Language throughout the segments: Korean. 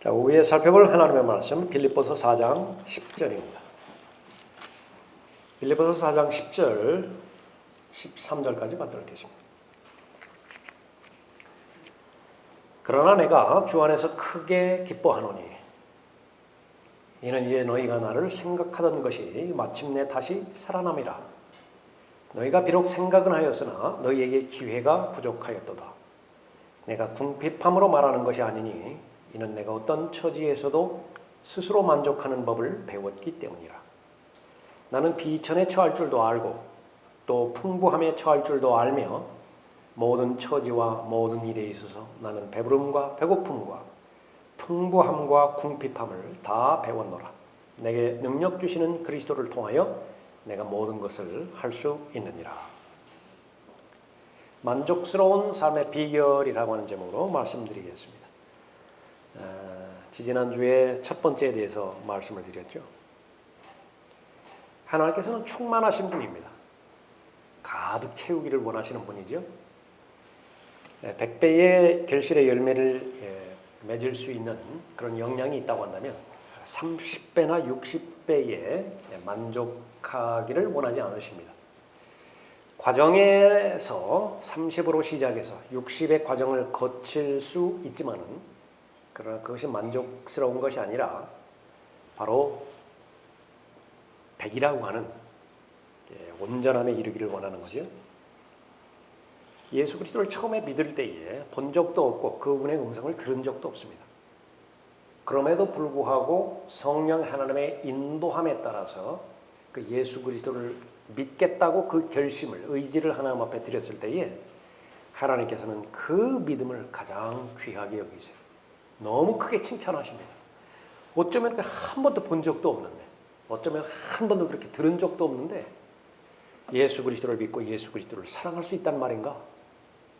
자, 위에 살펴볼 하나님의 말씀 빌립보서 4장 10절입니다. 빌립보서 4장 10절 13절까지 받들어 읽겠습니다. 그러나 내가 주 안에서 크게 기뻐하노니 이는 이제 너희가 나를 생각하던 것이 마침내 다시 살아남이라. 너희가 비록 생각은 하였으나 너희에게 기회가 부족하였도다. 내가 궁핍함으로 말하는 것이 아니니 이는 내가 어떤 처지에서도 스스로 만족하는 법을 배웠기 때문이라. 나는 비천에 처할 줄도 알고 또 풍부함에 처할 줄도 알며 모든 처지와 모든 일에 있어서 나는 배부름과 배고픔과 풍부함과 궁핍함을 다 배웠노라. 내게 능력 주시는 그리스도를 통하여 내가 모든 것을 할 수 있느니라. 만족스러운 삶의 비결이라고 하는 제목으로 말씀드리겠습니다. 지지난주에 첫 번째에 대해서 말씀을 드렸죠. 하나님께서는 충만하신 분입니다. 가득 채우기를 원하시는 분이죠. 100배의 결실의 열매를 맺을 수 있는 그런 역량이 있다고 한다면 30배나 60배에 만족하기를 원하지 않으십니다. 과정에서 30으로 시작해서 60의 과정을 거칠 수 있지만은 그러나 그것이 만족스러운 것이 아니라 바로 100이라고 하는 온전함에 이르기를 원하는 거죠. 예수 그리스도를 처음에 믿을 때에 본 적도 없고 그분의 음성을 들은 적도 없습니다. 그럼에도 불구하고 성령 하나님의 인도함에 따라서 그 예수 그리스도를 믿겠다고 그 결심을 의지를 하나님 앞에 드렸을 때에 하나님께서는 그 믿음을 가장 귀하게 여기세요. 너무 크게 칭찬하십니다. 어쩌면 한 번도 본 적도 없는데, 어쩌면 한 번도 그렇게 들은 적도 없는데 예수 그리스도를 믿고 예수 그리스도를 사랑할 수 있다는 말인가?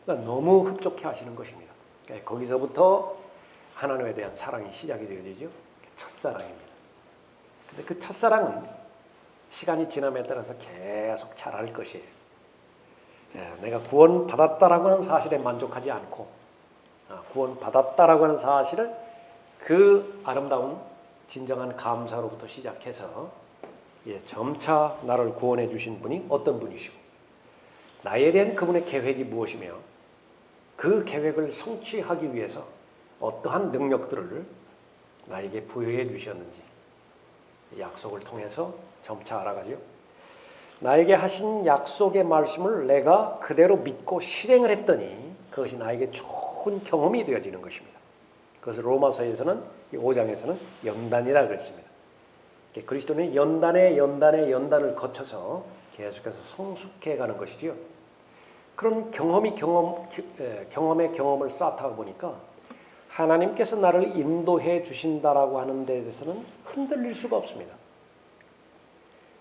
그러니까 너무 흡족해 하시는 것입니다. 그러니까 거기서부터 하나님에 대한 사랑이 시작이 되어지죠. 첫사랑입니다. 근데 그 첫사랑은 시간이 지남에 따라서 계속 자랄 것이에요. 내가 구원받았다라고 하는 사실에 만족하지 않고 구원받았다라고 하는 사실을 그 아름다운 진정한 감사로부터 시작해서 점차 나를 구원해 주신 분이 어떤 분이시고 나에 대한 그분의 계획이 무엇이며 그 계획을 성취하기 위해서 어떠한 능력들을 나에게 부여해 주셨는지 약속을 통해서 점차 알아가죠. 나에게 하신 약속의 말씀을 내가 그대로 믿고 실행을 했더니 그것이 나에게 좋은 경험이 되어지는 것입니다. 그것을 로마서에서는 5장에서는 연단이라 그랬습니다. 그리스도는 연단을 거쳐서 계속해서 성숙해가는 것이지요. 그런 경험의 경험을 쌓다 보니까 하나님께서 나를 인도해 주신다라고 하는 데에서는 흔들릴 수가 없습니다.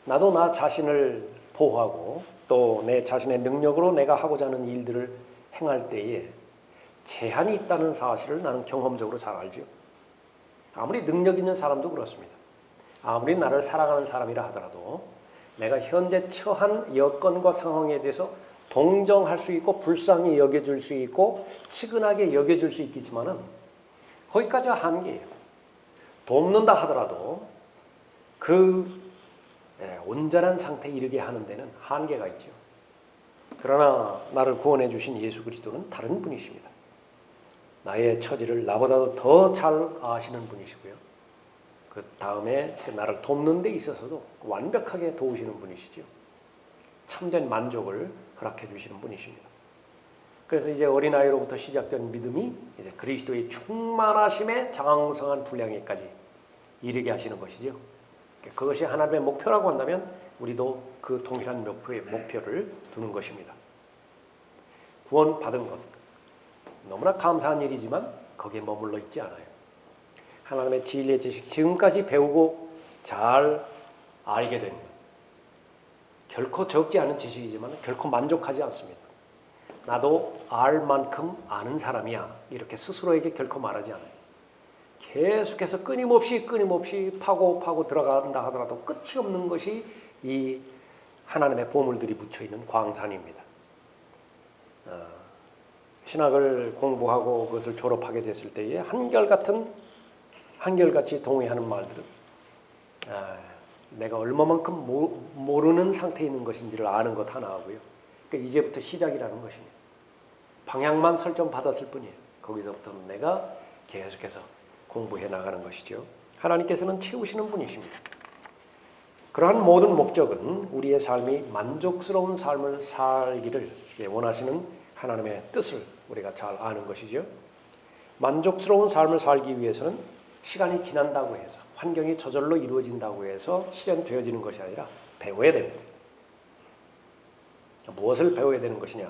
나도 나 자신을 보호하고 또 내 자신의 능력으로 내가 하고자 하는 일들을 행할 때에 제한이 있다는 사실을 나는 경험적으로 잘 알죠. 아무리 능력 있는 사람도 그렇습니다. 아무리 나를 사랑하는 사람이라 하더라도 내가 현재 처한 여건과 상황에 대해서 동정할 수 있고 불쌍히 여겨줄 수 있고 치근하게 여겨줄 수 있겠지만은 거기까지가 한계예요. 돕는다 하더라도 그 온전한 상태에 이르게 하는 데는 한계가 있죠. 그러나 나를 구원해 주신 예수 그리스도는 다른 분이십니다. 나의 처지를 나보다도 더 잘 아시는 분이시고요. 그 다음에 나를 돕는 데 있어서도 완벽하게 도우시는 분이시죠. 참된 만족을 허락해 주시는 분이십니다. 그래서 이제 어린아이로부터 시작된 믿음이 이제 그리스도의 충만하심에 장성한 분량에까지 이르게 하시는 것이죠. 그것이 하나님의 목표라고 한다면 우리도 그 동일한 목표를 두는 것입니다. 구원받은 것 너무나 감사한 일이지만 거기에 머물러 있지 않아요. 하나님의 진리의 지식 지금까지 배우고 잘 알게 된 것 결코 적지 않은 지식이지만 결코 만족하지 않습니다. 나도 알 만큼 아는 사람이야 이렇게 스스로에게 결코 말하지 않아요. 계속해서 끊임없이 파고 들어간다 하더라도 끝이 없는 것이 이 하나님의 보물들이 묻혀있는 광산입니다. 신학을 공부하고 그것을 졸업하게 됐을 때에 한결같은 한결같이 동의하는 말들은 내가 얼마만큼 모르는 상태에 있는 것인지를 아는 것 하나하고요. 그러니까 이제부터 시작이라는 것입니다. 방향만 설정받았을 뿐이에요. 거기서부터는 내가 계속해서 공부해 나가는 것이죠. 하나님께서는 채우시는 분이십니다. 그러한 모든 목적은 우리의 삶이 만족스러운 삶을 살기를 원하시는 하나님의 뜻을 우리가 잘 아는 것이죠. 만족스러운 삶을 살기 위해서는 시간이 지난다고 해서 환경이 저절로 이루어진다고 해서 실현되어지는 것이 아니라 배워야 됩니다. 무엇을 배워야 되는 것이냐?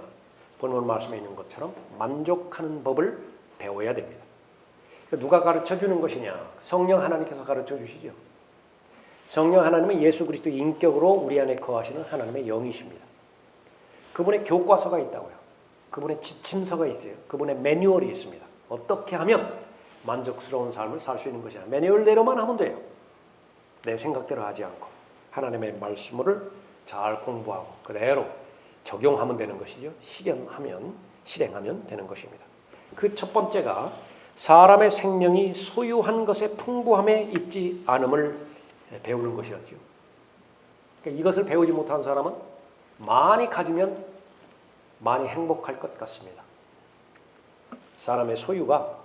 본문 말씀에 있는 것처럼 만족하는 법을 배워야 됩니다. 누가 가르쳐 주는 것이냐? 성령 하나님께서 가르쳐 주시죠. 성령 하나님은 예수 그리스도 인격으로 우리 안에 거하시는 하나님의 영이십니다. 그분의 교과서가 있다고요. 그분의 지침서가 있어요. 그분의 매뉴얼이 있습니다. 어떻게 하면 만족스러운 삶을 살 수 있는 것이냐. 매뉴얼대로만 하면 돼요. 내 생각대로 하지 않고 하나님의 말씀을 잘 공부하고 그대로 적용하면 되는 것이죠. 실행하면 되는 것입니다. 그 첫 번째가 사람의 생명이 소유한 것의 풍부함에 있지 않음을 배우는 것이었죠. 그러니까 이것을 배우지 못한 사람은 많이 가지면 많이 행복할 것 같습니다. 사람의 소유가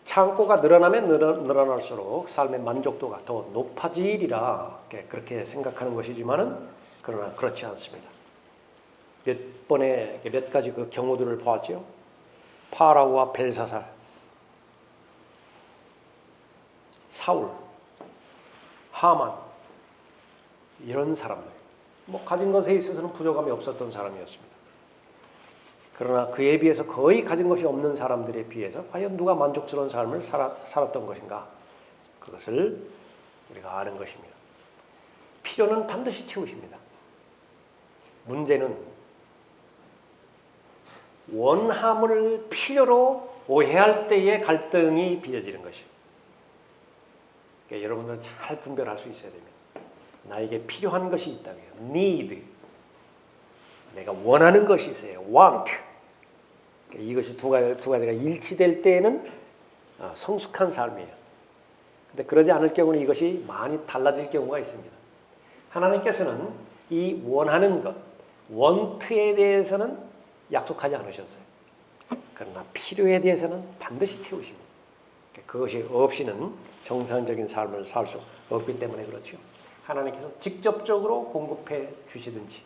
창고가 늘어나면 늘어날수록 삶의 만족도가 더 높아지리라 그렇게 생각하는 것이지만은 그러나 그렇지 않습니다. 몇 가지 그 경우들을 보았죠. 파라오와 벨사살, 사울, 하만 이런 사람들, 가진 것에 있어서는 부족함이 없었던 사람이었습니다. 그러나 그에 비해서 거의 가진 것이 없는 사람들에 비해서 과연 누가 만족스러운 삶을 살았던 것인가? 그것을 우리가 아는 것입니다. 필요는 반드시 채우십니다. 문제는 원함을 필요로 오해할 때의 갈등이 빚어지는 것이에요. 그러니까 여러분들은 잘 분별할 수 있어야 됩니다. 나에게 필요한 것이 있다고요. need. 내가 원하는 것이 있어요. want. 그러니까 이것이 두 가지가 일치될 때에는 성숙한 삶이에요. 근데 그러지 않을 경우는 이것이 많이 달라질 경우가 있습니다. 하나님께서는 이 원하는 것, want에 대해서는 약속하지 않으셨어요. 그러나 필요에 대해서는 반드시 채우십니다. 그것이 없이는 정상적인 삶을 살 수 없기 때문에 그렇죠. 하나님께서 직접적으로 공급해 주시든지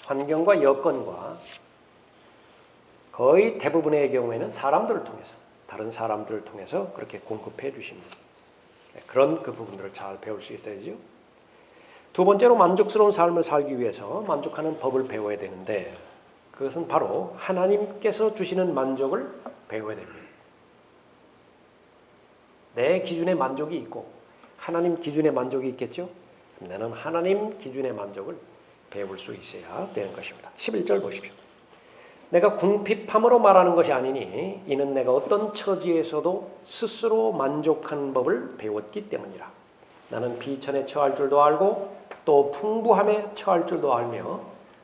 환경과 여건과 거의 대부분의 경우에는 다른 사람들을 통해서 그렇게 공급해 주십니다. 그런 그 부분들을 잘 배울 수 있어야죠. 두 번째로 만족스러운 삶을 살기 위해서 만족하는 법을 배워야 되는데 그것은 바로 하나님께서 주시는 만족을 배워야 됩니다. 내 기준의 만족이 있고 하나님 기준의 만족이 있겠죠? 나는 하나님 기준의 만족을 배울 수 있어야 되는 것입니다. 11절 보십시오. 내가 궁핍함으로 말하는 것이 아니니 이는 내가 어떤 처지에서도 스스로 만족하는 법을 배웠기 때문이라. 나는 비천에 처할 줄도 알고 또 풍부함에 처할 줄도 알며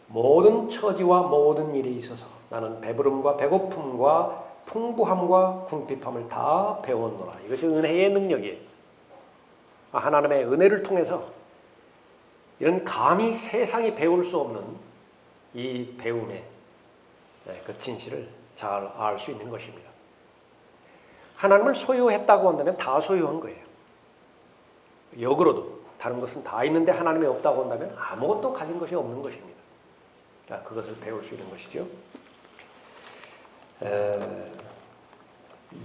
모든 처지와 모든 일에 있어서 나는 배부름과 배고픔과 풍부함과 궁핍함을 다 배웠노라. 이것이 은혜의 능력이에요. 하나님의 은혜를 통해서 이런 감히 세상이 배울 수 없는 이 배움의 그 진실을 잘 알 수 있는 것입니다. 하나님을 소유했다고 한다면 다 소유한 거예요. 역으로도 다른 것은 다 있는데 하나님이 없다고 한다면 아무것도 가진 것이 없는 것입니다. 그것을 배울 수 있는 것이죠.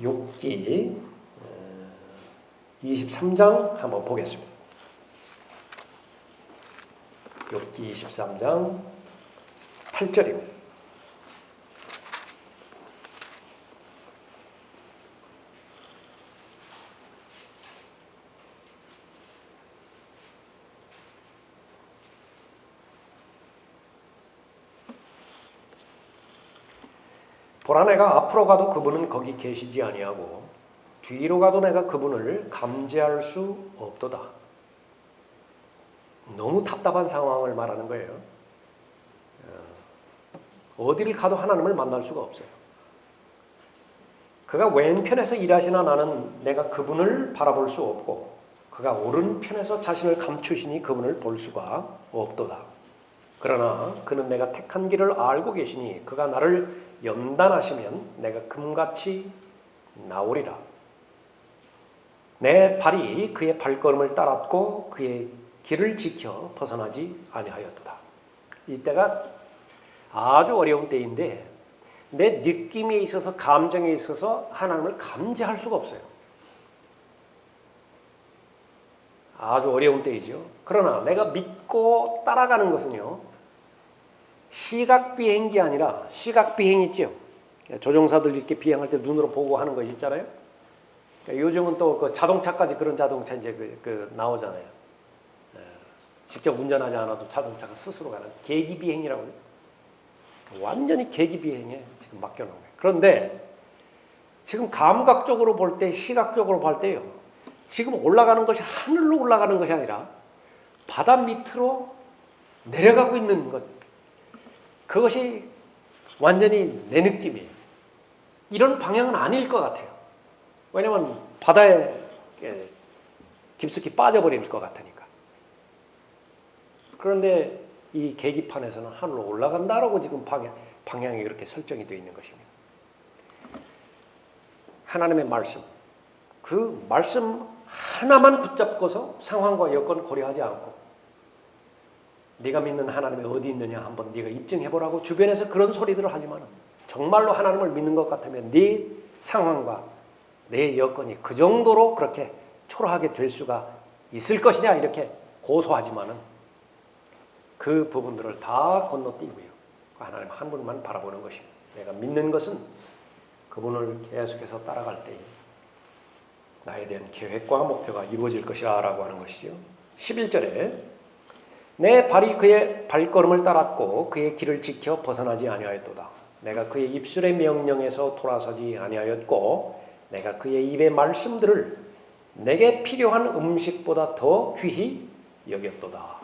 욥기 23장 한번 보겠습니다. 욥기 23장 8절입니다. 보라 내가 앞으로 가도 그분은 거기 계시지 아니하고 뒤로 가도 내가 그분을 감지할 수 없도다. 너무 답답한 상황을 말하는 거예요. 어디를 가도 하나님을 만날 수가 없어요. 그가 왼편에서 일하시나 나는 내가 그분을 바라볼 수 없고 그가 오른편에서 자신을 감추시니 그분을 볼 수가 없도다. 그러나 그는 내가 택한 길을 알고 계시니 그가 나를 연단하시면 내가 금같이 나오리라. 내 발이 그의 발걸음을 따랐고 그의 길을 지켜 벗어나지 아니하였도다. 이때가 아주 어려운 때인데 내 느낌에 있어서 감정에 있어서 하나님을 감지할 수가 없어요. 아주 어려운 때이죠. 그러나 내가 믿고 따라가는 것은요, 시각 비행기 아니라 시각 비행 있죠. 조종사들 이렇게 비행할 때 눈으로 보고 하는 거 있잖아요. 요즘은 또 그 자동차까지 그런 자동차 이제 그 나오잖아요. 직접 운전하지 않아도 자동차가 스스로 가는 계기 비행이라고요. 완전히 계기 비행에 지금 맡겨놓은 거예요. 그런데 지금 감각적으로 볼 때, 시각적으로 볼 때요, 지금 올라가는 것이 하늘로 올라가는 것이 아니라 바다 밑으로 내려가고 있는 것, 그것이 완전히 내 느낌이에요. 이런 방향은 아닐 것 같아요. 왜냐하면 바다에 깊숙이 빠져버릴 것 같으니까. 그런데 이 계기판에서는 하늘로 올라간다라고 지금 방향이 그렇게 설정이 되어 있는 것입니다. 하나님의 말씀, 그 말씀 하나만 붙잡고서 상황과 여건 고려하지 않고 네가 믿는 하나님이 어디 있느냐 한번 네가 입증해보라고 주변에서 그런 소리들을 하지만 정말로 하나님을 믿는 것 같으면 네 상황과 내 여건이 그 정도로 그렇게 초라하게 될 수가 있을 것이냐 이렇게 고소하지만은 그 부분들을 다 건너뛰고요. 하나님 한 분만 바라보는 것입니다. 내가 믿는 것은 그분을 계속해서 따라갈 때에 나에 대한 계획과 목표가 이루어질 것이라 라고 하는 것이죠. 11절에 내 발이 그의 발걸음을 따랐고 그의 길을 지켜 벗어나지 아니하였도다. 내가 그의 입술의 명령에서 돌아서지 아니하였고 내가 그의 입의 말씀들을 내게 필요한 음식보다 더 귀히 여겼도다.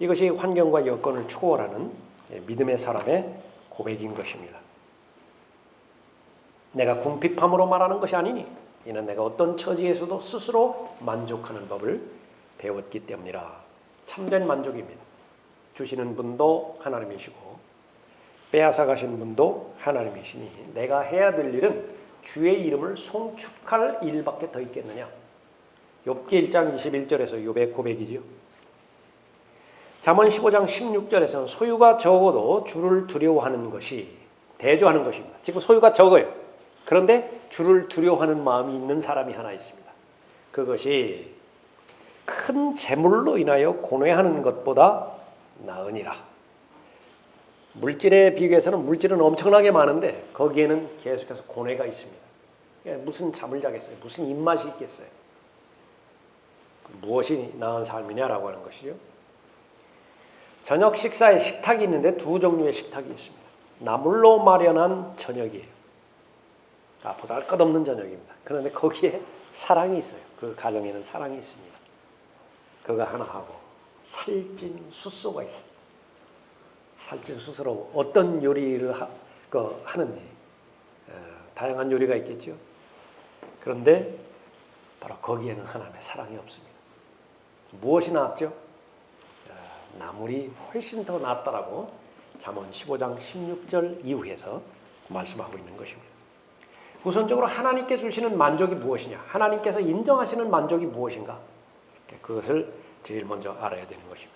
이것이 환경과 여건을 초월하는 믿음의 사람의 고백인 것입니다. 내가 궁핍함으로 말하는 것이 아니니 이는 내가 어떤 처지에서도 스스로 만족하는 법을 배웠기 때문이라. 참된 만족입니다. 주시는 분도 하나님이시고 빼앗아 가신 분도 하나님이시니 내가 해야 될 일은 주의 이름을 송축할 일밖에 더 있겠느냐. 욥기 1장 21절에서 욥의 고백이지요. 잠언 15장 16절에서는 소유가 적어도 주를 두려워하는 것이 대조하는 것입니다. 지금 소유가 적어요. 그런데 주를 두려워하는 마음이 있는 사람이 하나 있습니다. 그것이 큰 재물로 인하여 고뇌하는 것보다 나으니라. 물질에 비교해서는 물질은 엄청나게 많은데 거기에는 계속해서 고뇌가 있습니다. 무슨 잠을 자겠어요? 무슨 입맛이 있겠어요? 무엇이 나은 삶이냐라고 하는 것이죠. 저녁 식사에 식탁이 있는데 두 종류의 식탁이 있습니다. 나물로 마련한 저녁이에요. 보잘것없는 저녁입니다. 그런데 거기에 사랑이 있어요. 그 가정에는 사랑이 있습니다. 그거 하나 하고 살찐 숫소가 있어요. 살찐 숫소로 어떤 요리를 하는지 다양한 요리가 있겠죠. 그런데 바로 거기에는 하나님의 사랑이 없습니다. 무엇이 낫죠? 나물이 훨씬 더 낫다라고 잠언 15장 16절 이후에서 말씀하고 있는 것입니다. 우선적으로 하나님께 주시는 만족이 무엇이냐? 하나님께서 인정하시는 만족이 무엇인가? 그것을 제일 먼저 알아야 되는 것입니다.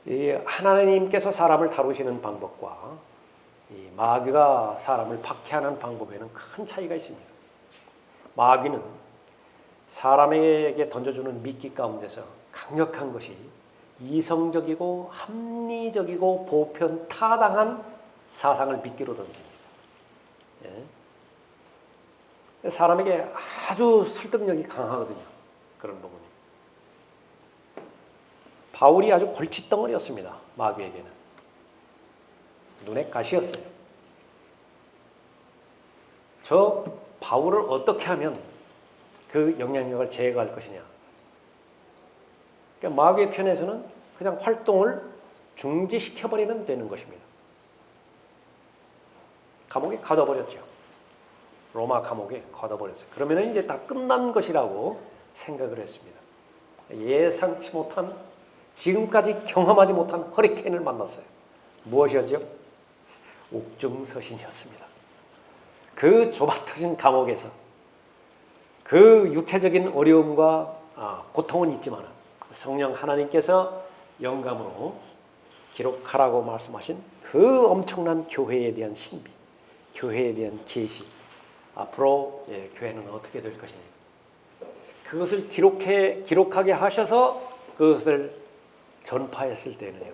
이 하나님께서 사람을 다루시는 방법과 이 마귀가 사람을 박해하는 방법에는 큰 차이가 있습니다. 마귀는 사람에게 던져주는 미끼 가운데서 강력한 것이 이성적이고 합리적이고 보편 타당한 사상을 미끼로 던집니다. 예. 사람에게 아주 설득력이 강하거든요. 그런 부분이. 바울이 아주 골칫덩어리였습니다. 마귀에게는. 눈에 가시였어요. 저 바울을 어떻게 하면 그 영향력을 제거할 것이냐. 그러니까 마귀의 편에서는 그냥 활동을 중지시켜버리면 되는 것입니다. 감옥에 가둬버렸죠. 로마 감옥에 가둬버렸어요. 그러면 이제 다 끝난 것이라고 생각을 했습니다. 예상치 못한, 지금까지 경험하지 못한 허리케인을 만났어요. 무엇이었죠? 옥중서신이었습니다. 그 좁아터진 감옥에서 그 육체적인 어려움과 고통은 있지만 성령 하나님께서 영감으로 기록하라고 말씀하신 그 엄청난 교회에 대한 신비, 교회에 대한 계시, 앞으로 교회는 어떻게 될 것이냐, 그것을 기록하게 하셔서 그것을 전파했을 때는요,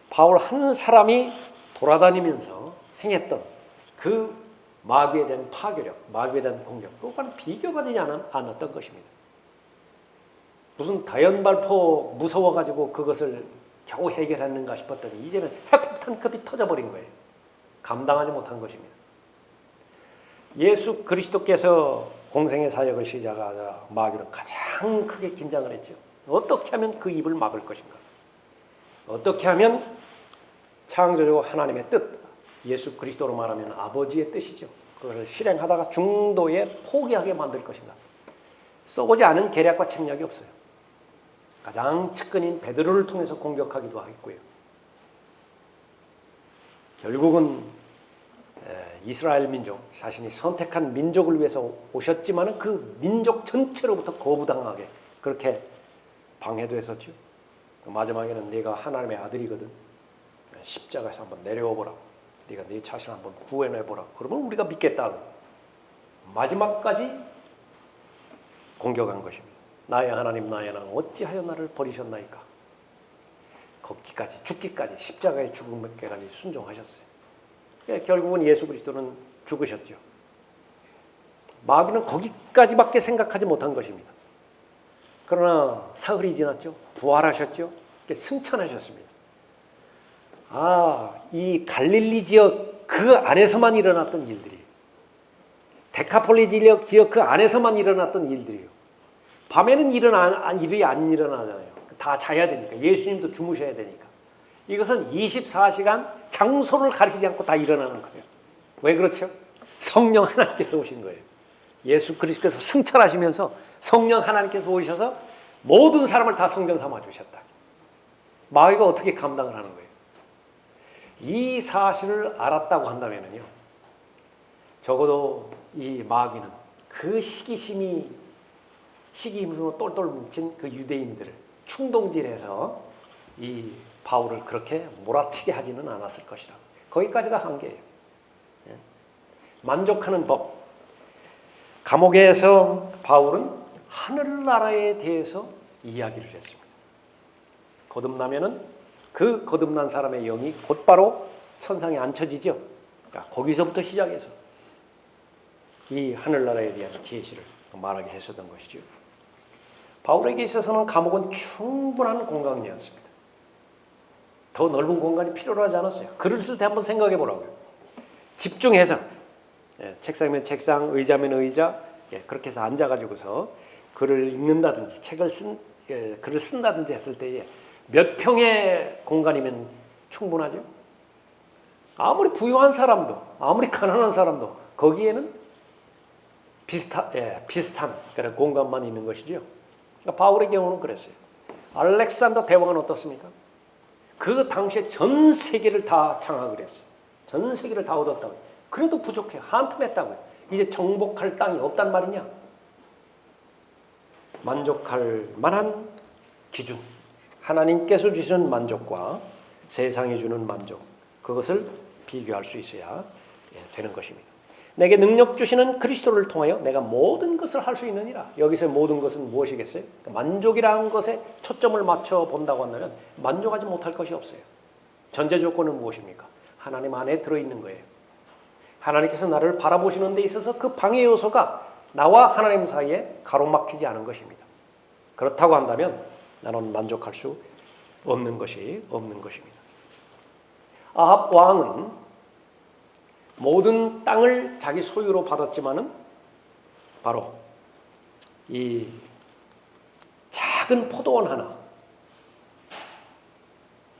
바울 한 사람이 돌아다니면서 행했던 그 마귀에 대한 파괴력, 마귀에 대한 공격, 그것과는 비교가 되지 않았던 것입니다. 무슨 다연발포 무서워가지고 그것을 겨우 해결했는가 싶었더니 이제는 핵폭탄급이 터져버린 거예요. 감당하지 못한 것입니다. 예수 그리스도께서 공생의 사역을 시작하자 마귀는 가장 크게 긴장을 했죠. 어떻게 하면 그 입을 막을 것인가? 어떻게 하면 창조주 하나님의 뜻, 예수 그리스도로 말하면 아버지의 뜻이죠. 그것을 실행하다가 중도에 포기하게 만들 것인가? 써보지 않은 계략과 책략이 없어요. 가장 측근인 베드로를 통해서 공격하기도 하겠고요. 결국은 이스라엘 민족, 자신이 선택한 민족을 위해서 오셨지만 그 민족 전체로부터 거부당하게 그렇게 방해도 했었죠. 마지막에는 네가 하나님의 아들이거든, 십자가에서 한번 내려오보라, 네가 네 자신을 한번 구해내보라, 그러면 우리가 믿겠다고 마지막까지 공격한 것입니다. 나의 하나님, 나의 하나님, 어찌하여 나를 버리셨나이까? 걷기까지, 죽기까지, 십자가의 죽음에까지 순종하셨어요. 결국은 예수 그리스도는 죽으셨죠. 마귀는 거기까지밖에 생각하지 못한 것입니다. 그러나 사흘이 지났죠. 부활하셨죠. 승천하셨습니다. 이 갈릴리 지역 그 안에서만 일어났던 일들이에요. 데카폴리 지역 그 안에서만 일어났던 일들이에요. 밤에는 일이 안 일어나잖아요. 다 자야 되니까. 예수님도 주무셔야 되니까. 이것은 24시간 장소를 가리지 않고 다 일어나는 거예요. 왜 그렇죠? 성령 하나님께서 오신 거예요. 예수 그리스도께서 승천하시면서 성령 하나님께서 오셔서 모든 사람을 다 성전 삼아 주셨다. 마귀가 어떻게 감당을 하는 거예요? 이 사실을 알았다고 한다면요, 적어도 이 마귀는 그 시기심으로 똘똘 뭉친 그 유대인들을 충동질해서 이 바울을 그렇게 몰아치게 하지는 않았을 것이라. 거기까지가 한계예요. 만족하는 법. 감옥에서 바울은 하늘나라에 대해서 이야기를 했습니다. 거듭나면은 그 거듭난 사람의 영이 곧바로 천상에 앉혀지죠. 그러니까 거기서부터 시작해서 이 하늘나라에 대한 계시를 말하게 했었던 것이죠. 바울에게 있어서는 감옥은 충분한 공간이었습니다. 더 넓은 공간이 필요하지 않았어요. 글을 쓸 때 한번 생각해 보라고요. 집중해서 책상이면 책상, 의자면 의자, 그렇게 해서 앉아가지고서 글을 읽는다든지 글을 쓴다든지 했을 때에 몇 평의 공간이면 충분하죠. 아무리 부유한 사람도, 아무리 가난한 사람도 거기에는 비슷한 그런 공간만 있는 것이죠. 그러니까 바울의 경우는 그랬어요. 알렉산더 대왕은 어떻습니까? 그 당시에 전 세계를 다 장악을 했어요. 전 세계를 다 얻었다고요. 그래도 부족해요. 한tum했다고요. 이제 정복할 땅이 없단 말이냐? 만족할 만한 기준, 하나님께서 주시는 만족과 세상이 주는 만족, 그것을 비교할 수 있어야 되는 것입니다. 내게 능력 주시는 그리스도를 통하여 내가 모든 것을 할 수 있느니라. 여기서 모든 것은 무엇이겠어요? 만족이라는 것에 초점을 맞춰 본다고 한다면 만족하지 못할 것이 없어요. 전제 조건은 무엇입니까? 하나님 안에 들어있는 거예요. 하나님께서 나를 바라보시는 데 있어서 그 방해 요소가 나와 하나님 사이에 가로막히지 않은 것입니다. 그렇다고 한다면 나는 만족할 수 없는 것입니다. 아합 왕은 모든 땅을 자기 소유로 받았지만은 바로 이 작은 포도원 하나,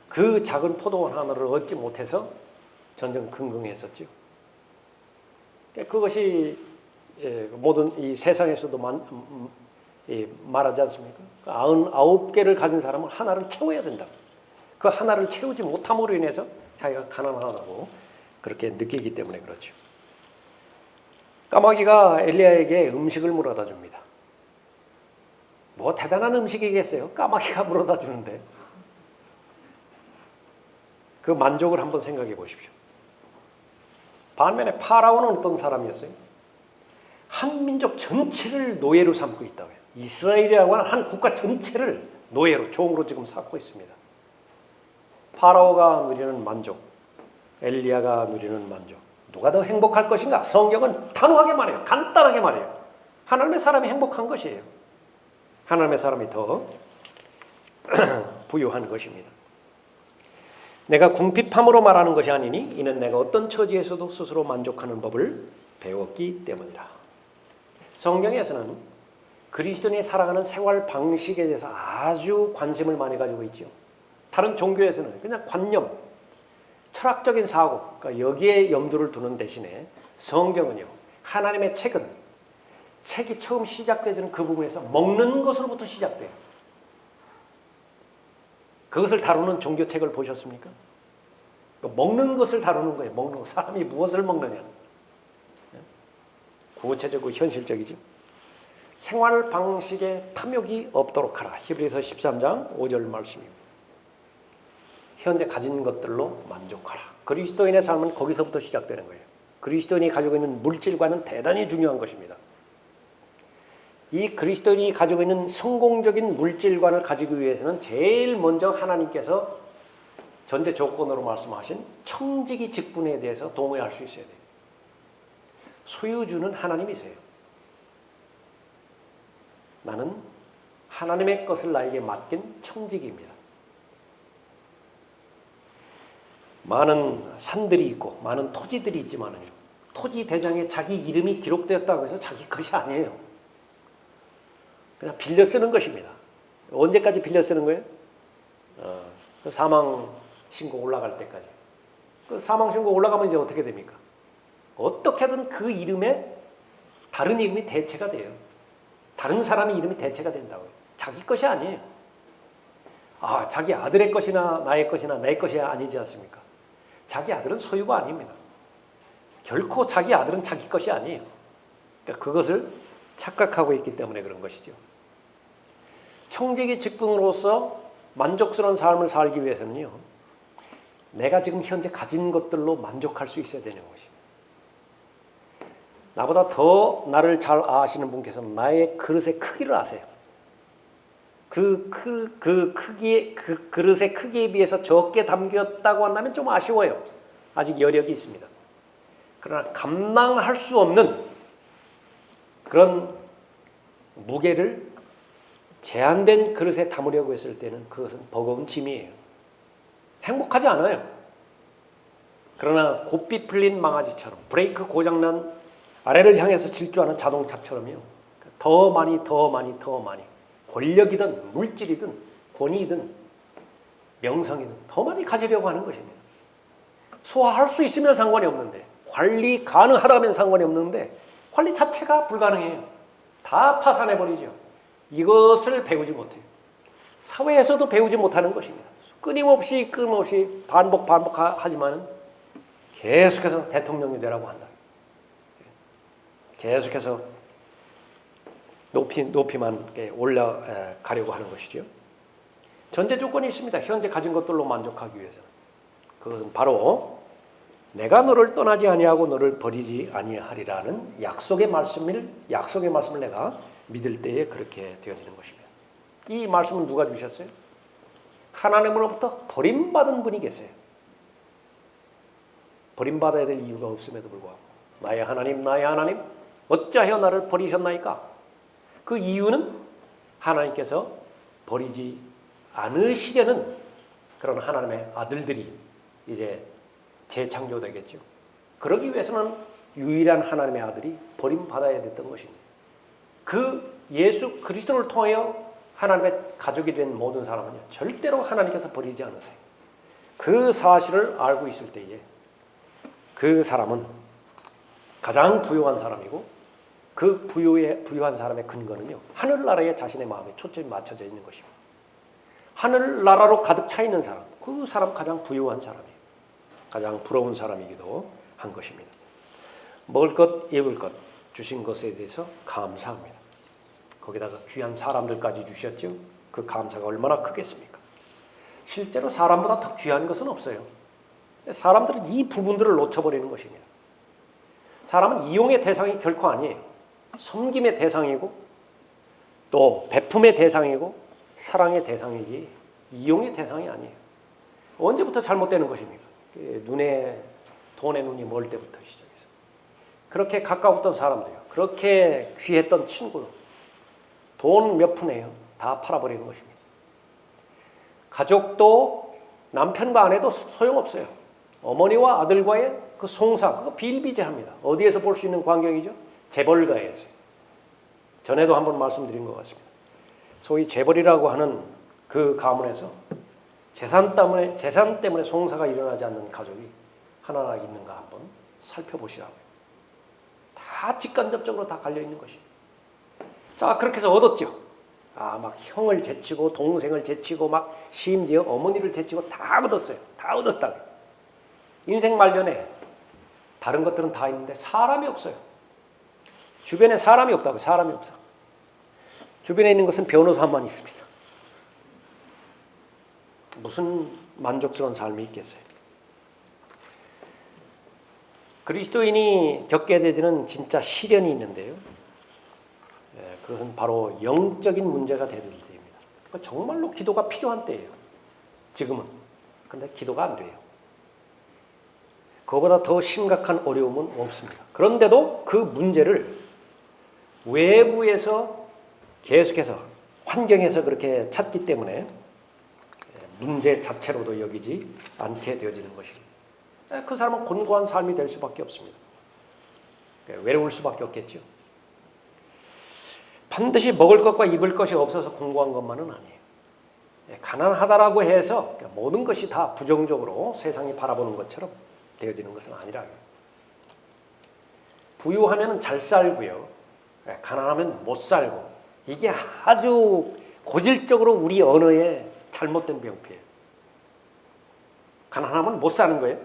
그 작은 포도원 하나를 얻지 못해서 전쟁 긍긍했었죠. 그것이 모든 이 세상에서도 말하지 않습니까? 99개를 가진 사람은 하나를 채워야 된다. 그 하나를 채우지 못함으로 인해서 자기가 가난하다고 그렇게 느끼기 때문에 그렇죠. 까마귀가 엘리야에게 음식을 물어다 줍니다. 뭐 대단한 음식이겠어요? 까마귀가 물어다 주는데. 그 만족을 한번 생각해 보십시오. 반면에 파라오는 어떤 사람이었어요? 한 민족 전체를 노예로 삼고 있다고요. 이스라엘이라고 하는 한 국가 전체를 노예로, 종으로 지금 삼고 있습니다. 파라오가 누리는 만족, 엘리야가 누리는 만족, 누가 더 행복할 것인가? 성경은 단호하게 말해요. 간단하게 말해요. 하나님의 사람이 행복한 것이에요. 하나님의 사람이 더 부유한 것입니다. 내가 궁핍함으로 말하는 것이 아니니 이는 내가 어떤 처지에서도 스스로 만족하는 법을 배웠기 때문이라. 성경에서는 그리스도인이 살아가는 생활 방식에 대해서 아주 관심을 많이 가지고 있죠. 다른 종교에서는 그냥 관념, 철학적인 사고, 그러니까 여기에 염두를 두는 대신에 성경은요, 하나님의 책이 처음 시작되지는 그 부분에서 먹는 것으로부터 시작돼요. 그것을 다루는 종교책을 보셨습니까? 먹는 것을 다루는 거예요. 먹는 것. 사람이 무엇을 먹느냐. 구체적이고 현실적이죠. 생활 방식에 탐욕이 없도록 하라. 히브리서 13장 5절 말씀입니다. 현재 가진 것들로 만족하라. 그리스도인의 삶은 거기서부터 시작되는 거예요. 그리스도인이 가지고 있는 물질과는 대단히 중요한 것입니다. 이 그리스도인이 가지고 있는 성공적인 물질관을 가지기 위해서는 제일 먼저 하나님께서 전제 조건으로 말씀하신 청지기 직분에 대해서 동의할 수 있어야 돼요. 소유주는 하나님이세요. 나는 하나님의 것을 나에게 맡긴 청지기입니다. 많은 산들이 있고 많은 토지들이 있지만요, 토지 대장에 자기 이름이 기록되었다고 해서 자기 것이 아니에요. 그냥 빌려 쓰는 것입니다. 언제까지 빌려 쓰는 거예요? 그 사망 신고 올라갈 때까지. 그 사망 신고 올라가면 이제 어떻게 됩니까? 어떻게든 그 이름에 다른 이름이 대체가 돼요. 다른 사람의 이름이 대체가 된다고요. 자기 것이 아니에요. 자기 아들의 것이나 나의 것이나 내 것이 아니지 않습니까? 자기 아들은 소유가 아닙니다. 결코 자기 아들은 자기 것이 아니에요. 그러니까 그것을 착각하고 있기 때문에 그런 것이죠. 청지기 직분으로서 만족스러운 삶을 살기 위해서는요, 내가 지금 현재 가진 것들로 만족할 수 있어야 되는 것입니다. 나보다 더 나를 잘 아시는 분께서는 나의 그릇의 크기를 아세요. 그 그릇의 크기에 비해서 적게 담겼다고 한다면 좀 아쉬워요. 아직 여력이 있습니다. 그러나 감당할 수 없는 그런 무게를 제한된 그릇에 담으려고 했을 때는 그것은 버거운 짐이에요. 행복하지 않아요. 그러나 곱비 풀린 망아지처럼, 브레이크 고장난 아래를 향해서 질주하는 자동차처럼요, 더 많이 권력이든 물질이든 권위이든 명성이든 더 많이 가지려고 하는 것입니다. 소화할 수 있으면 상관이 없는데, 관리 가능하다면 상관이 없는데 관리 자체가 불가능해요. 다 파산해버리죠. 이것을 배우지 못해요. 사회에서도 배우지 못하는 것입니다. 끊임없이 반복하지만 계속해서 대통령이 되라고 한다. 계속해서 높이만 올라가려고 하는 것이죠. 전제 조건이 있습니다. 현재 가진 것들로 만족하기 위해서는. 그것은 바로 내가 너를 떠나지 아니하고 너를 버리지 아니하리라는 약속의 말씀을 내가 믿을 때에 그렇게 되어지는 것입니다. 이 말씀은 누가 주셨어요? 하나님으로부터 버림받은 분이 계세요. 버림받아야 될 이유가 없음에도 불구하고 나의 하나님 어찌하여 나를 버리셨나이까? 그 이유는 하나님께서 버리지 않으시려는 그런 하나님의 아들들이 이제 재창조되겠죠. 그러기 위해서는 유일한 하나님의 아들이 버림받아야 됐던 것입니다. 그 예수 그리스도를 통하여 하나님의 가족이 된 모든 사람은요, 절대로 하나님께서 버리지 않으세요. 그 사실을 알고 있을 때에 그 사람은 가장 부유한 사람이고 그 부유한 사람의 근거는요, 하늘나라에 자신의 마음에 초점이 맞춰져 있는 것입니다. 하늘나라로 가득 차 있는 사람, 그 사람 가장 부유한 사람이에요. 가장 부러운 사람이기도 한 것입니다. 먹을 것, 입을 것 주신 것에 대해서 감사합니다. 거기다가 귀한 사람들까지 주셨죠. 그 감사가 얼마나 크겠습니까? 실제로 사람보다 더 귀한 것은 없어요. 사람들은 이 부분들을 놓쳐버리는 것입니다. 사람은 이용의 대상이 결코 아니에요. 섬김의 대상이고 또 베품의 대상이고 사랑의 대상이지 이용의 대상이 아니에요. 언제부터 잘못되는 것입니까? 돈에 눈이 멀 때부터 시작해서 그렇게 가까웠던 사람들이요, 그렇게 귀했던 친구도 돈 몇 푼에요 다 팔아버리는 것입니다. 가족도 남편과 아내도 소용없어요. 어머니와 아들과의 그 송사, 그거 비일비재합니다. 어디에서 볼 수 있는 광경이죠? 재벌가에서. 전에도 한번 말씀드린 것 같습니다. 소위 재벌이라고 하는 그 가문에서 재산 때문에 송사가 일어나지 않는 가족이 하나 있는가 한번 살펴보시라고요. 다 직간접적으로 다 갈려있는 것입니다. 자, 그렇게 해서 얻었죠. 막 형을 제치고 동생을 제치고 막 심지어 어머니를 제치고 다 얻었어요. 다 얻었다고요. 인생 말년에 다른 것들은 다 있는데 사람이 없어요. 주변에 사람이 없다고요. 사람이 없어. 주변에 있는 것은 변호사만 있습니다. 무슨 만족스러운 삶이 있겠어요? 그리스도인이 겪게 되는 진짜 시련이 있는데요. 그것은 바로 영적인 문제가 되는 때입니다. 정말로 기도가 필요한 때예요. 지금은. 근데 기도가 안 돼요. 그거보다 더 심각한 어려움은 없습니다. 그런데도 그 문제를 외부에서 계속해서 환경에서 그렇게 찾기 때문에 문제 자체로도 여기지 않게 되어지는 것입니다. 그 사람은 곤고한 삶이 될 수밖에 없습니다. 외로울 수밖에 없겠죠. 반드시 먹을 것과 입을 것이 없어서 곤고한 것만은 아니에요. 가난하다라고 해서 모든 것이 다 부정적으로 세상이 바라보는 것처럼 되어지는 것은 아니라고요. 부유하면 잘 살고요, 가난하면 못 살고, 이게 아주 고질적으로 우리 언어의 잘못된 병폐예요. 가난하면 못 사는 거예요.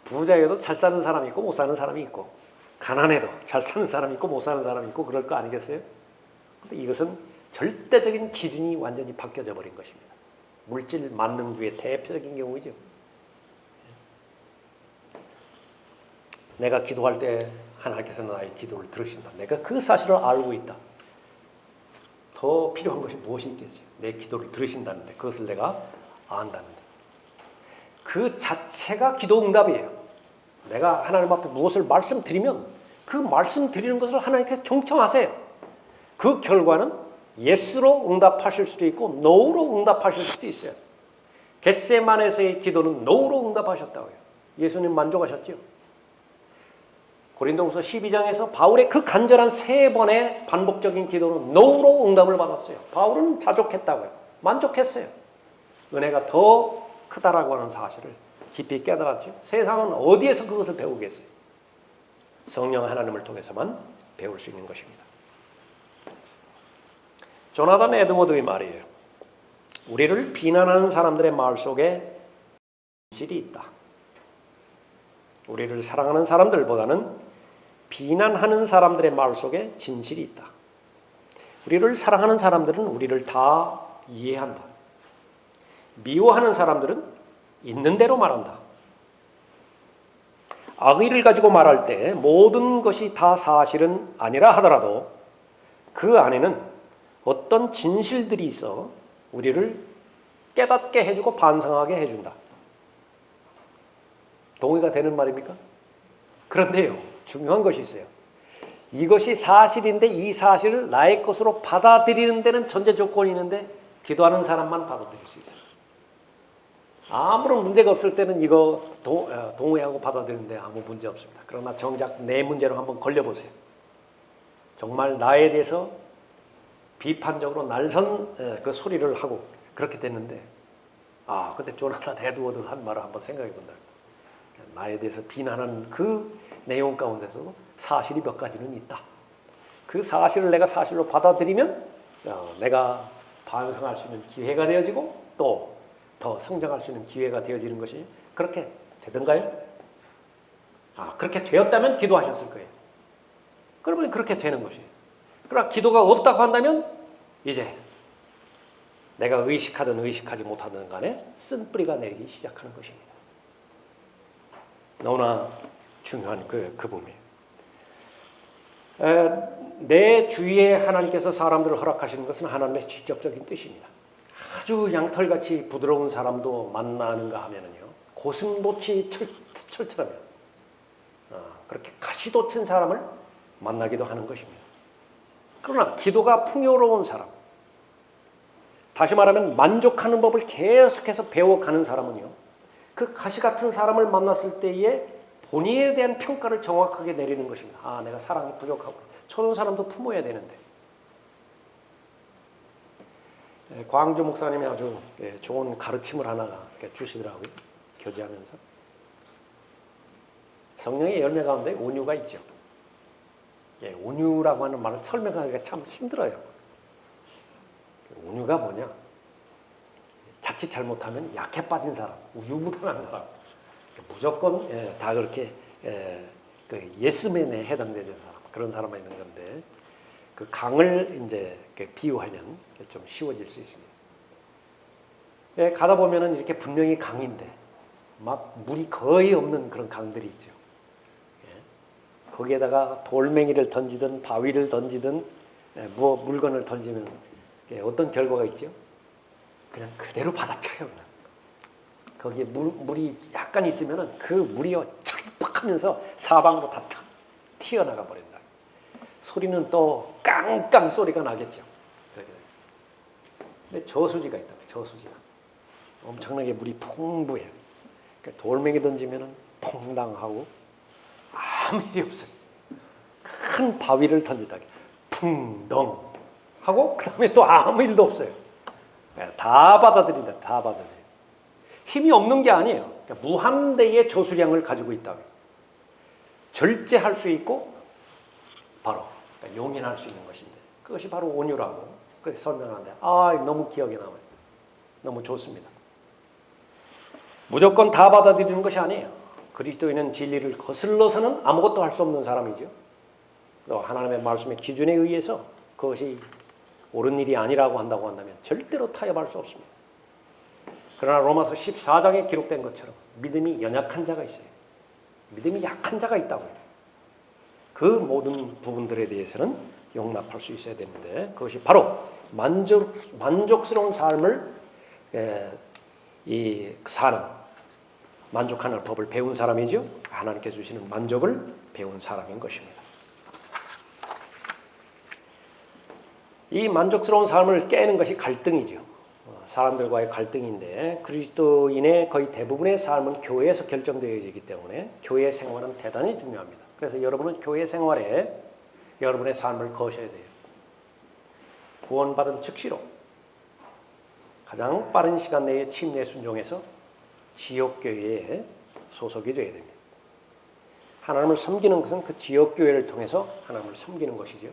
부자여도 잘 사는 사람이 있고 못 사는 사람이 있고, 가난해도 잘 사는 사람이 있고 못 사는 사람이 있고 그럴 거 아니겠어요? 근데 이것은 절대적인 기준이 완전히 바뀌어져 버린 것입니다. 물질 만능주의 대표적인 경우이죠. 내가 기도할 때 하나님께서 나의 기도를 들으신다. 내가 그 사실을 알고 있다. 더 필요한 것이 무엇이 있겠어요? 내 기도를 들으신다는데, 그것을 내가 안다는데. 그 자체가 기도 응답이에요. 내가 하나님 앞에 무엇을 말씀드리면 그 말씀드리는 것을 하나님께서 경청하세요. 그 결과는 예스로 응답하실 수도 있고 노로 응답하실 수도 있어요. 겟세마네에서의 기도는 노로 응답하셨다고요. 예수님 만족하셨죠. 고린도후서 12장에서 바울의 그 간절한 3번의 반복적인 기도는 노로 응답을 받았어요. 바울은 자족했다고요. 만족했어요. 은혜가 더 크다라고 하는 사실을 깊이 깨달았죠. 세상은 어디에서 그것을 배우겠어요? 성령 하나님을 통해서만 배울 수 있는 것입니다. 조나단 에드워드의 말이에요. 우리를 비난하는 사람들의 말 속에 진실이 있다. 우리를 사랑하는 사람들보다는 비난하는 사람들의 말 속에 진실이 있다. 우리를 사랑하는 사람들은 우리를 다 이해한다. 미워하는 사람들은 있는 대로 말한다. 악의를 가지고 말할 때 모든 것이 다 사실은 아니라 하더라도 그 안에는 어떤 진실들이 있어 우리를 깨닫게 해주고 반성하게 해준다. 동의가 되는 말입니까? 그런데요, 중요한 것이 있어요. 이것이 사실인데 이 사실을 나의 것으로 받아들이는 데는 전제 조건이 있는데 기도하는 사람만 받아들일 수 있어요. 아무런 문제가 없을 때는 이거 동의하고 받아들이는데 아무 문제 없습니다. 그러나 정작 내 문제로 한번 걸려보세요. 정말 나에 대해서 비판적으로 날선 그 소리를 하고 그렇게 됐는데 근데 조나단 에드워드 한 말을 한번 생각해 본다. 나에 대해서 비난하는 그 내용 가운데서도 사실이 몇 가지는 있다. 그 사실을 내가 사실로 받아들이면 내가 반성할 수 있는 기회가 되어지고 또 더 성장할 수 있는 기회가 되어지는 것이 그렇게 되던가요? 그렇게 되었다면 기도하셨을 거예요. 그러면 그렇게 되는 것이에요. 그러나 기도가 없다고 한다면 이제 내가 의식하든 의식하지 못하든 간에 쓴뿌리가 내리기 시작하는 것입니다. 너무나 중요한 그 부분이에요. 내 주위에 하나님께서 사람들을 허락하시는 것은 하나님의 직접적인 뜻입니다. 아주 양털같이 부드러운 사람도 만나는가 하면은요, 고슴도치 철처럼 그렇게 가시 돋친 사람을 만나기도 하는 것입니다. 그러나 기도가 풍요로운 사람, 다시 말하면 만족하는 법을 계속해서 배워가는 사람은요, 그 가시 같은 사람을 만났을 때에 본인에 대한 평가를 정확하게 내리는 것입니다. 내가 사랑이 부족하고 저런 사람도 품어야 되는데. 광주 목사님이 아주 좋은 가르침을 하나 주시더라고요. 교제하면서. 성령의 열매 가운데 온유가 있죠. 온유라고 하는 말을 설명하기가 참 힘들어요. 온유가 뭐냐? 자칫 잘못하면 약해 빠진 사람, 우유부단한 사람, 무조건 다 그렇게 그 예스맨에 해당되는 사람, 그런 사람만 있는 건데, 그 강을 이제 비유하면 좀 쉬워질 수 있습니다. 가다 보면은 이렇게 분명히 강인데 막 물이 거의 없는 그런 강들이 있죠. 거기에다가 돌멩이를 던지든 바위를 던지든 물건을 던지면 어떤 결과가 있죠? 그냥 그대로 받아쳐요. 그냥. 거기에 물이 약간 있으면은 그 물이 찰박하면서 사방으로 다 튀어나가 버린다. 소리는 또 깡깡 소리가 나겠죠. 근데 저수지가 있다. 저수지가 엄청나게 물이 풍부해요. 그러니까 돌멩이 던지면은 퐁당하고 아무 일이 없어요. 큰 바위를 던지다 풍덩 하고 그 다음에 또 아무 일도 없어요. 다 받아들인다. 다 받아들여. 힘이 없는 게 아니에요. 그러니까 무한대의 저수량을 가지고 있다고. 절제할 수 있고 바로 용인할 수 있는 것인데, 그것이 바로 온유라고 그렇게 설명하는데 너무 기억에 남아요. 너무 좋습니다. 무조건 다 받아들이는 것이 아니에요. 그리스도인은 진리를 거슬러서는 아무것도 할 수 없는 사람이죠. 또 하나님의 말씀의 기준에 의해서 그것이 옳은 일이 아니라고 한다고 한다면 절대로 타협할 수 없습니다. 그러나 로마서 14장에 기록된 것처럼 믿음이 연약한 자가 있어요. 믿음이 약한 자가 있다고요. 그 모든 부분들에 대해서는 용납할 수 있어야 되는데, 그것이 바로 만족스러운 삶을 사는, 만족하는 법을 배운 사람이죠. 하나님께서 주시는 만족을 배운 사람인 것입니다. 이 만족스러운 삶을 깨는 것이 갈등이죠. 사람들과의 갈등인데, 그리스도인의 거의 대부분의 삶은 교회에서 결정되어지기 때문에 교회 생활은 대단히 중요합니다. 그래서 여러분은 교회 생활에 여러분의 삶을 거셔야 돼요. 구원받은 즉시로 가장 빠른 시간 내에 침례 순종해서 지역교회에 소속이 되어야 됩니다. 하나님을 섬기는 것은 그 지역교회를 통해서 하나님을 섬기는 것이죠.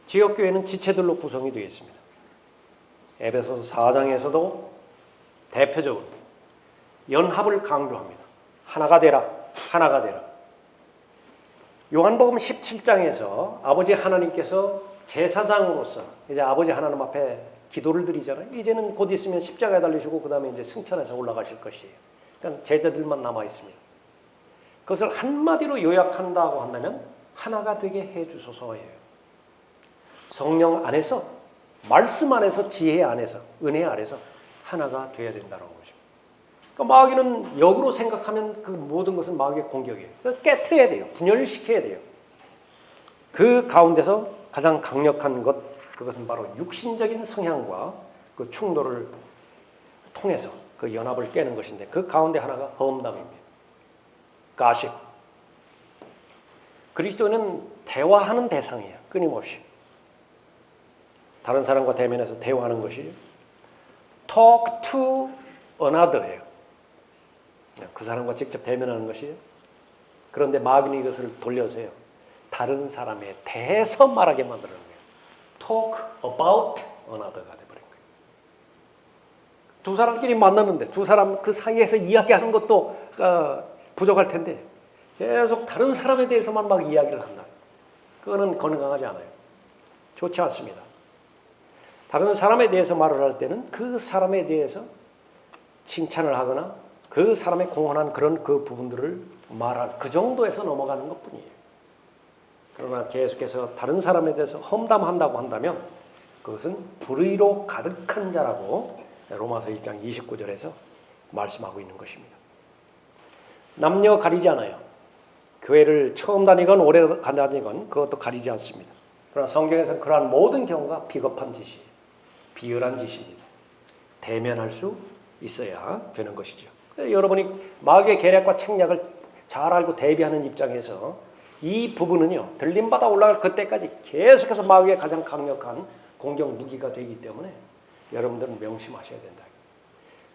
지역교회는 지체들로 구성이 되어 있습니다. 에베소서 4장에서도 대표적으로 연합을 강조합니다. 하나가 되라, 하나가 되라. 요한복음 17장에서 아버지 하나님께서 제사장으로서 이제 아버지 하나님 앞에 기도를 드리잖아요. 이제는 곧 있으면 십자가에 달리시고 그 다음에 이제 승천해서 올라가실 것이에요. 그러니까 제자들만 남아 있습니다. 그것을 한마디로 요약한다고 한다면 하나가 되게 해주소서예요. 성령 안에서, 말씀 안에서, 지혜 안에서, 은혜 안에서 하나가 되어야 된다는 것입니다. 그러니까 마귀는 역으로 생각하면 그 모든 것은 마귀의 공격이에요. 그러니까 깨트려야 돼요. 분열시켜야 돼요. 그 가운데서 가장 강력한 것, 그것은 바로 육신적인 성향과 그 충돌을 통해서 그 연합을 깨는 것인데, 그 가운데 하나가 험담입니다. 가십. 그리스도는 대화하는 대상이에요. 끊임없이. 다른 사람과 대면해서 대화하는 것이 talk to another예요. 그 사람과 직접 대면하는 것이에요. 그런데 마귀는 이것을 돌려서요. 다른 사람에 대해서 말하게 만드는 거예요. talk about another가 돼버린 거예요. 두 사람끼리 만나는데 두 사람 그 사이에서 이야기하는 것도 부족할 텐데 계속 다른 사람에 대해서만 막 이야기를 한다. 그거는 건강하지 않아요. 좋지 않습니다. 다른 사람에 대해서 말을 할 때는 그 사람에 대해서 칭찬을 하거나 그 사람의 공헌한 그런 그 부분들을 말할 그 정도에서 넘어가는 것뿐이에요. 그러나 계속해서 다른 사람에 대해서 험담한다고 한다면 그것은 불의로 가득한 자라고 로마서 1장 29절에서 말씀하고 있는 것입니다. 남녀 가리지 않아요. 교회를 처음 다니건 오래 다니건 그것도 가리지 않습니다. 그러나 성경에서 그러한 모든 경우가 비겁한 짓이에요. 비열한 짓입니다. 대면할 수 있어야 되는 것이죠. 여러분이 마귀의 계략과 책략을 잘 알고 대비하는 입장에서 이 부분은요, 들림받아 올라갈 그때까지 계속해서 마귀의 가장 강력한 공격 무기가 되기 때문에 여러분들은 명심하셔야 된다.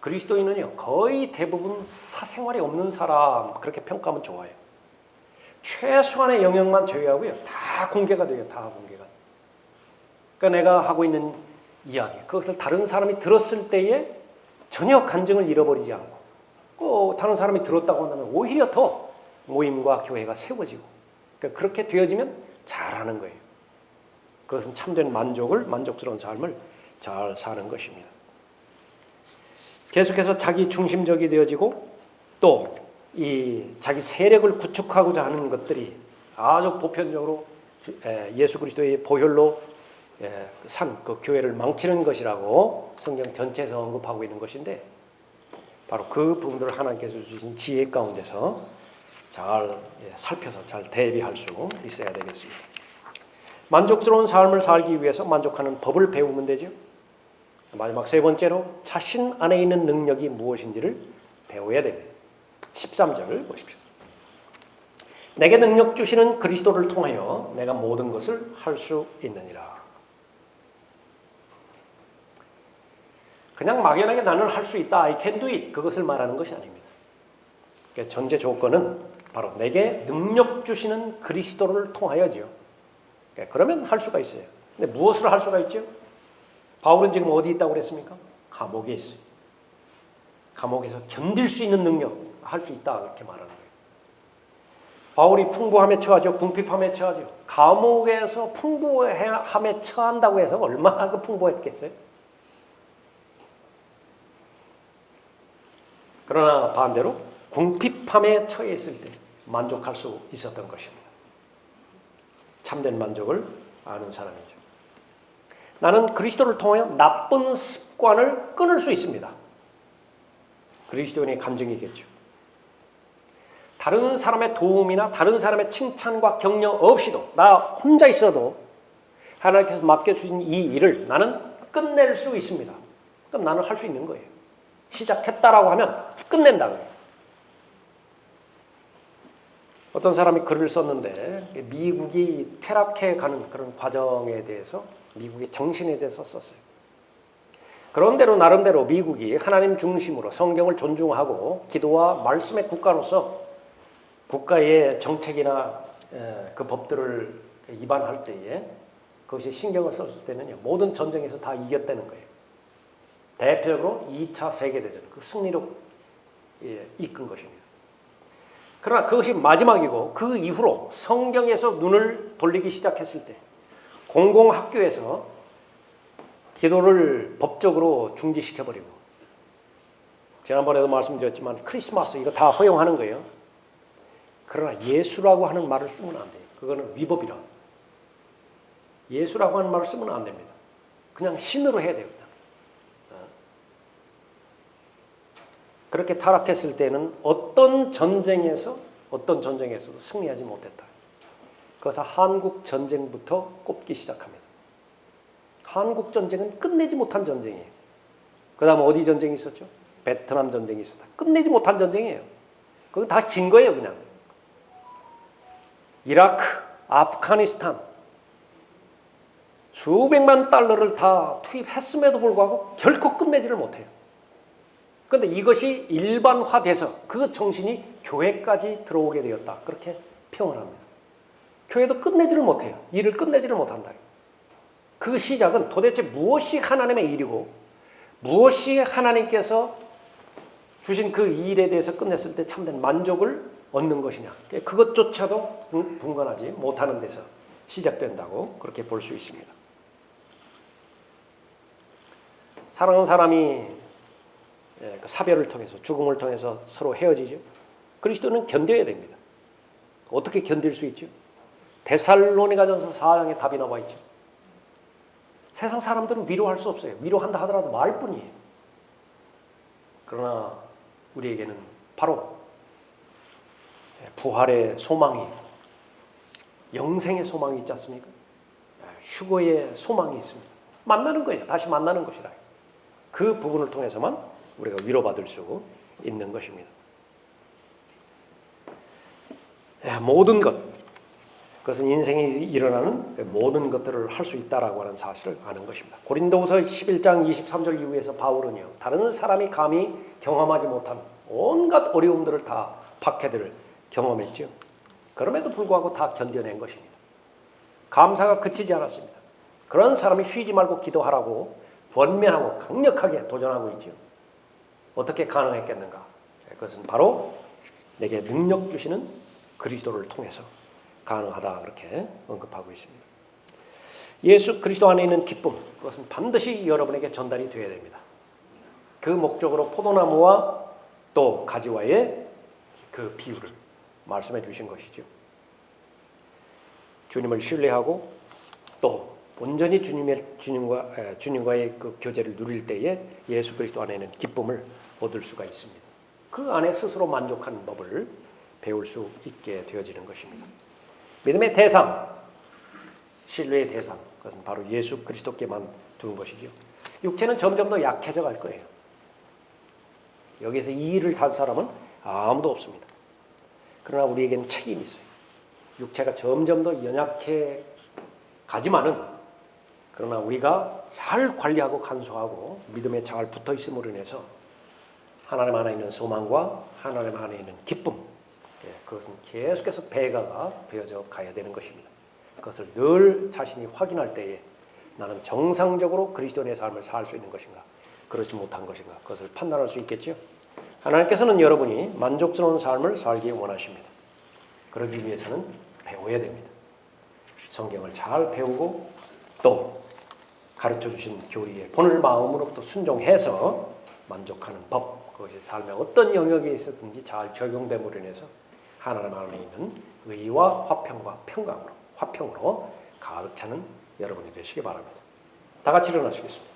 그리스도인은요, 거의 대부분 사생활이 없는 사람 그렇게 평가하면 좋아요. 최소한의 영역만 제외하고요, 다 공개가 돼요. 다 공개가. 그러니까 내가 하고 있는 이야기, 그것을 다른 사람이 들었을 때에 전혀 간증을 잃어버리지 않고 또 다른 사람이 들었다고 한다면 오히려 더 모임과 교회가 세워지고, 그러니까 그렇게 되어지면 잘하는 거예요. 그것은 참된 만족스러운 삶을 잘 사는 것입니다. 계속해서 자기 중심적이 되어지고 또 이 자기 세력을 구축하고자 하는 것들이 아주 보편적으로 예수 그리스도의 보혈로 산 그 교회를 망치는 것이라고 성경 전체에서 언급하고 있는 것인데, 바로 그 부분들을 하나님께서 주신 지혜 가운데서 잘 살펴서 잘 대비할 수 있어야 되겠습니다. 만족스러운 삶을 살기 위해서 만족하는 법을 배우면 되죠. 마지막 세 번째로 자신 안에 있는 능력이 무엇인지를 배워야 됩니다. 13절 보십시오. 내게 능력 주시는 그리스도를 통하여 내가 모든 것을 할 수 있느니라. 그냥 막연하게 나는 할 수 있다, I can do it, 그것을 말하는 것이 아닙니다. 그러니까 전제 조건은 바로 내게 능력 주시는 그리스도를 통하여지요. 그러면 할 수가 있어요. 근데 무엇을 할 수가 있죠? 바울은 지금 어디 있다고 그랬습니까? 감옥에 있어요. 감옥에서 견딜 수 있는 능력, 할 수 있다, 그렇게 말하는 거예요. 바울이 풍부함에 처하죠. 궁핍함에 처하죠. 감옥에서 풍부함에 처한다고 해서 얼마나 풍부했겠어요? 그러나 반대로 궁핍함에 처해 있을 때 만족할 수 있었던 것입니다. 참된 만족을 아는 사람이죠. 나는 그리스도를 통하여 나쁜 습관을 끊을 수 있습니다. 그리스도인의 감정이겠죠. 다른 사람의 도움이나 다른 사람의 칭찬과 격려 없이도 나 혼자 있어도 하나님께서 맡겨주신 이 일을 나는 끝낼 수 있습니다. 그럼 나는 할 수 있는 거예요. 시작했다라고 하면 끝낸다고요. 어떤 사람이 글을 썼는데 미국이 퇴락해 가는 그런 과정에 대해서, 미국의 정신에 대해서 썼어요. 그런대로 나름대로 미국이 하나님 중심으로 성경을 존중하고 기도와 말씀의 국가로서 국가의 정책이나 그 법들을 위반할 때에 그것이 신경을 썼을 때는요, 모든 전쟁에서 다 이겼다는 거예요. 대표적으로 2차 세계대전, 그 승리로 이끈 것입니다. 그러나 그것이 마지막이고 그 이후로 성경에서 눈을 돌리기 시작했을 때 공공학교에서 기도를 법적으로 중지시켜버리고, 지난번에도 말씀드렸지만 크리스마스 이거 다 허용하는 거예요. 그러나 예수라고 하는 말을 쓰면 안 돼요. 그거는 위법이라. 예수라고 하는 말을 쓰면 안 됩니다. 그냥 신으로 해야 돼요. 그냥. 그렇게 타락했을 때는 어떤 전쟁에서도 승리하지 못했다. 그것은 한국 전쟁부터 꼽기 시작합니다. 한국 전쟁은 끝내지 못한 전쟁이에요. 그 다음 어디 전쟁이 있었죠? 베트남 전쟁이 있었다. 끝내지 못한 전쟁이에요. 그건 다 진 거예요, 그냥. 이라크, 아프가니스탄, 수백만 달러를 다 투입했음에도 불구하고 결코 끝내지를 못해요. 그런데 이것이 일반화돼서 그 정신이 교회까지 들어오게 되었다. 그렇게 평을 합니다. 교회도 끝내지를 못해요. 일을 끝내지를 못한다. 그 시작은 도대체 무엇이 하나님의 일이고 무엇이 하나님께서 주신 그 일에 대해서 끝냈을 때 참된 만족을 얻는 것이냐. 그것조차도 분간하지 못하는 데서 시작된다고 그렇게 볼 수 있습니다. 사랑하는 사람이 사별을 통해서 죽음을 통해서 서로 헤어지죠. 그리스도는 견뎌야 됩니다. 어떻게 견딜 수 있죠? 데살로니가전서 4장에 답이 나와 있죠. 세상 사람들은 위로할 수 없어요. 위로한다 하더라도 말뿐이에요. 그러나 우리에게는 바로 부활의 소망이, 영생의 소망이 있지 않습니까? 휴거의 소망이 있습니다. 만나는 거예요. 다시 만나는 것이라. 그 부분을 통해서만 우리가 위로받을 수 있는 것입니다. 모든 것, 그것은 인생에 일어나는 모든 것들을 할 수 있다라고 하는 사실을 아는 것입니다. 고린도후서 11장 23절 이후에서 바울은요, 다른 사람이 감히 경험하지 못한 온갖 어려움들을 다 박해들을 경험했죠. 그럼에도 불구하고 다 견뎌낸 것입니다. 감사가 그치지 않았습니다. 그런 사람이 쉬지 말고 기도하라고 권면하고 강력하게 도전하고 있죠. 어떻게 가능했겠는가? 그것은 바로 내게 능력 주시는 그리스도를 통해서 가능하다 그렇게 언급하고 있습니다. 예수 그리스도 안에 있는 기쁨, 그것은 반드시 여러분에게 전달이 되어야 됩니다. 그 목적으로 포도나무와 또 가지와의 그 비유를 말씀해 주신 것이죠. 주님을 신뢰하고 또 온전히 주님과의 그 교제를 누릴 때에 예수 그리스도 안에 있는 기쁨을 얻을 수가 있습니다. 그 안에 스스로 만족하는 법을 배울 수 있게 되어지는 것입니다. 믿음의 대상, 신뢰의 대상, 그것은 바로 예수 그리스도께만 두는 것이죠. 육체는 점점 더 약해져 갈 거예요. 여기에서 이 일을 단 사람은 아무도 없습니다. 그러나 우리에게는 책임이 있어요. 육체가 점점 더 연약해 가지만은, 그러나 우리가 잘 관리하고 간수하고 믿음에 잘 붙어 있음으로 인해서 하나님 안에 있는 소망과 하나님 안에 있는 기쁨, 그것은 계속해서 배가가 되어져 가야 되는 것입니다. 그것을 늘 자신이 확인할 때에 나는 정상적으로 그리스도인의 삶을 살 수 있는 것인가, 그렇지 못한 것인가, 그것을 판단할 수 있겠죠. 하나님께서는 여러분이 만족스러운 삶을 살기 원하십니다. 그러기 위해서는 배워야 됩니다. 성경을 잘 배우고 또 가르쳐 주신 교리에 본을 마음으로부터 순종해서 만족하는 법, 그것이 삶의 어떤 영역에 있었든지 잘 적용됨으로 인해서 하나님 안에 있는 의와 화평과 평강으로, 화평으로 가득 차는 여러분이 되시기 바랍니다. 다 같이 일어나시겠습니다.